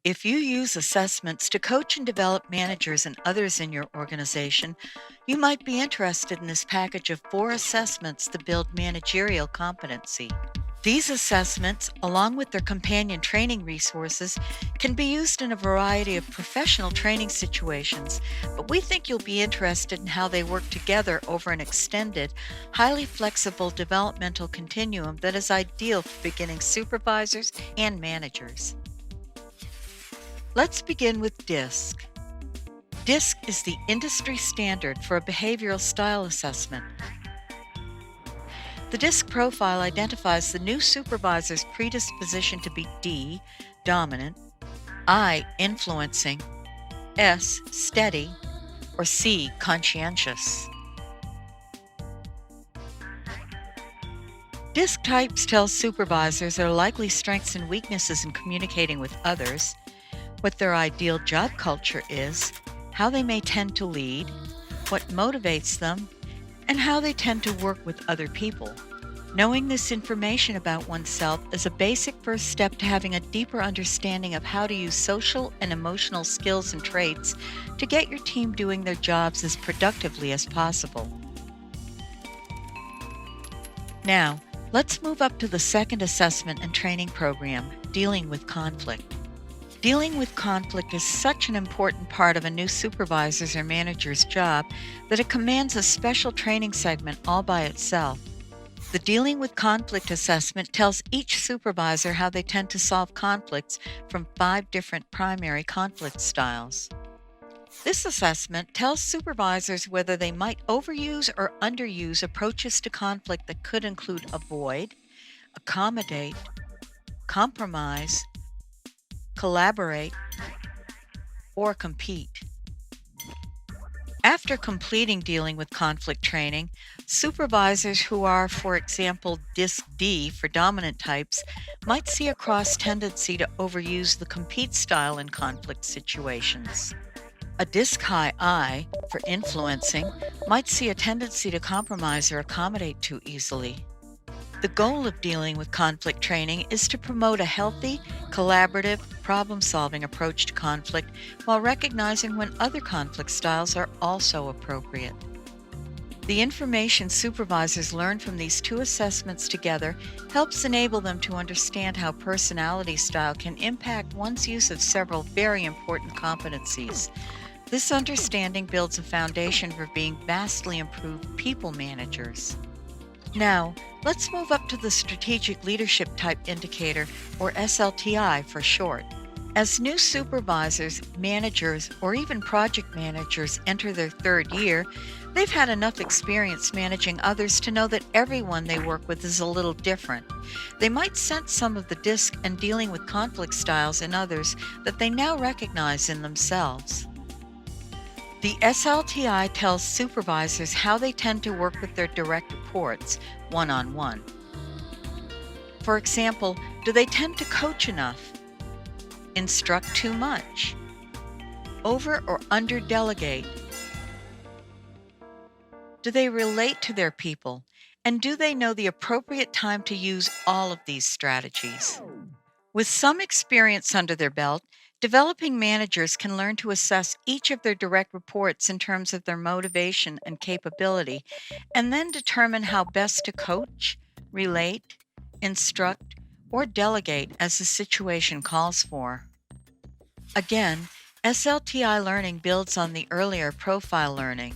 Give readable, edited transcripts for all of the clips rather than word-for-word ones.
If you use assessments to coach and develop managers and others in your organization, you might be interested in this package of 4 assessments to build managerial competency. These assessments, along with their companion training resources, can be used in a variety of professional training situations, but we think you'll be interested in how they work together over an extended, highly flexible developmental continuum that is ideal for beginning supervisors and managers. Let's begin with DISC. DISC is the industry standard for a behavioral style assessment. The DISC profile identifies the new supervisor's predisposition to be D, dominant, I, influencing, S, steady, or C, conscientious. DISC types tell supervisors their likely strengths and weaknesses in communicating with others, what their ideal job culture is, how they may tend to lead, what motivates them, and how they tend to work with other people. Knowing this information about oneself is a basic first step to having a deeper understanding of how to use social and emotional skills and traits to get your team doing their jobs as productively as possible. Now, let's move up to the second assessment and training program, Dealing with Conflict. Dealing with conflict is such an important part of a new supervisor's or manager's job that it commands a special training segment all by itself. The Dealing with Conflict assessment tells each supervisor how they tend to solve conflicts from 5 different primary conflict styles. This assessment tells supervisors whether they might overuse or underuse approaches to conflict that could include avoid, accommodate, compromise, collaborate, or compete. After completing Dealing with Conflict training, supervisors who are, for example, DISC D for dominant types, might see a cross tendency to overuse the compete style in conflict situations. A DISC high I for influencing might see a tendency to compromise or accommodate too easily. The goal of Dealing with Conflict training is to promote a healthy, collaborative, problem-solving approach to conflict while recognizing when other conflict styles are also appropriate. The information supervisors learn from these 2 assessments together helps enable them to understand how personality style can impact one's use of several very important competencies. This understanding builds a foundation for being vastly improved people managers. Now, let's move up to the Strategic Leadership Type Indicator, or SLTI for short. As new supervisors, managers, or even project managers enter their 3rd year, they've had enough experience managing others to know that everyone they work with is a little different. They might sense some of the DISC and Dealing with Conflict styles in others that they now recognize in themselves. The SLTI tells supervisors how they tend to work with their direct reports, one-on-one. For example, do they tend to coach enough? Instruct too much? Over or under delegate? Do they relate to their people? And do they know the appropriate time to use all of these strategies? With some experience under their belt, developing managers can learn to assess each of their direct reports in terms of their motivation and capability, and then determine how best to coach, relate, instruct, or delegate as the situation calls for. Again, SLTI learning builds on the earlier profile learning.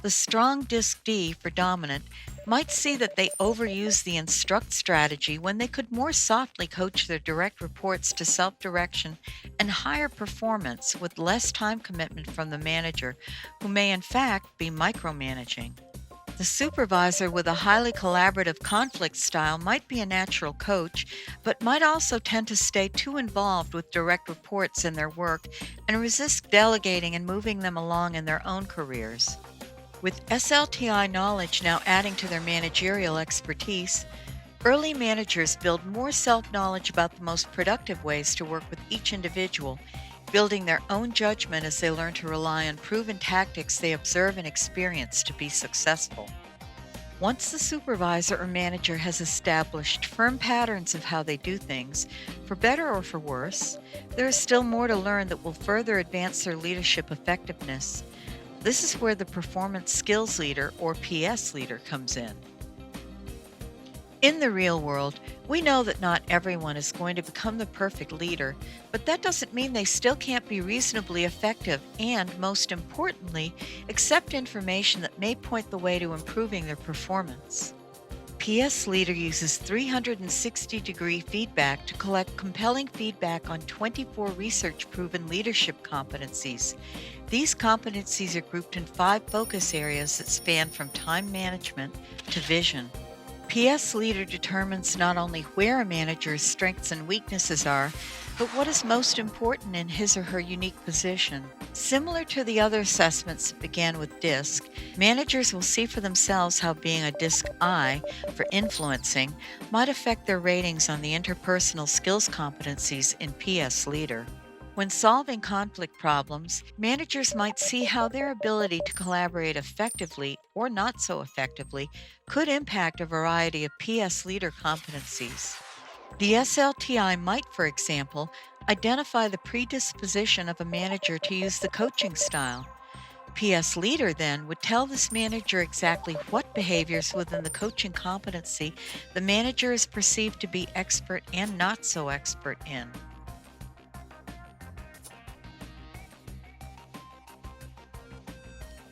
The strong DISC D for dominant might see that they overuse the instruct strategy when they could more softly coach their direct reports to self-direction and higher performance with less time commitment from the manager, who may in fact be micromanaging. The supervisor with a highly collaborative conflict style might be a natural coach, but might also tend to stay too involved with direct reports in their work and resist delegating and moving them along in their own careers. With SLTI knowledge now adding to their managerial expertise, early managers build more self-knowledge about the most productive ways to work with each individual, building their own judgment as they learn to rely on proven tactics they observe and experience to be successful. Once the supervisor or manager has established firm patterns of how they do things, for better or for worse, there is still more to learn that will further advance their leadership effectiveness. This is where the Performance Skills Leader, or PS Leader, comes in. In the real world, we know that not everyone is going to become the perfect leader, but that doesn't mean they still can't be reasonably effective and, most importantly, accept information that may point the way to improving their performance. PS Leader uses 360-degree feedback to collect compelling feedback on 24 research-proven leadership competencies. These competencies are grouped in 5 focus areas that span from time management to vision. PS Leader determines not only where a manager's strengths and weaknesses are, but what is most important in his or her unique position. Similar to the other assessments that began with DISC, managers will see for themselves how being a DISC I for influencing might affect their ratings on the interpersonal skills competencies in PS Leader. When solving conflict problems, managers might see how their ability to collaborate effectively or not so effectively could impact a variety of PS Leader competencies. The SLTI might, for example, identify the predisposition of a manager to use the coaching style. PS Leader then would tell this manager exactly what behaviors within the coaching competency the manager is perceived to be expert and not so expert in.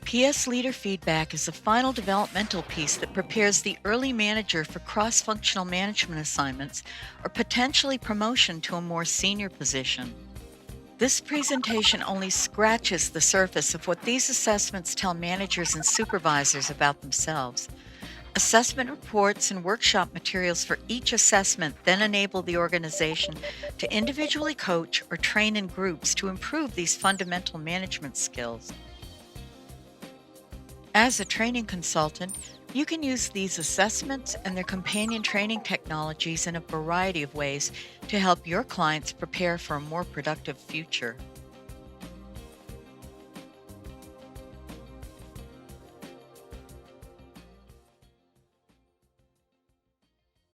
PS Leader feedback is the final developmental piece that prepares the early manager for cross-functional management assignments or potentially promotion to a more senior position. This presentation only scratches the surface of what these assessments tell managers and supervisors about themselves. Assessment reports and workshop materials for each assessment then enable the organization to individually coach or train in groups to improve these fundamental management skills. As a training consultant, you can use these assessments and their companion training technologies in a variety of ways to help your clients prepare for a more productive future.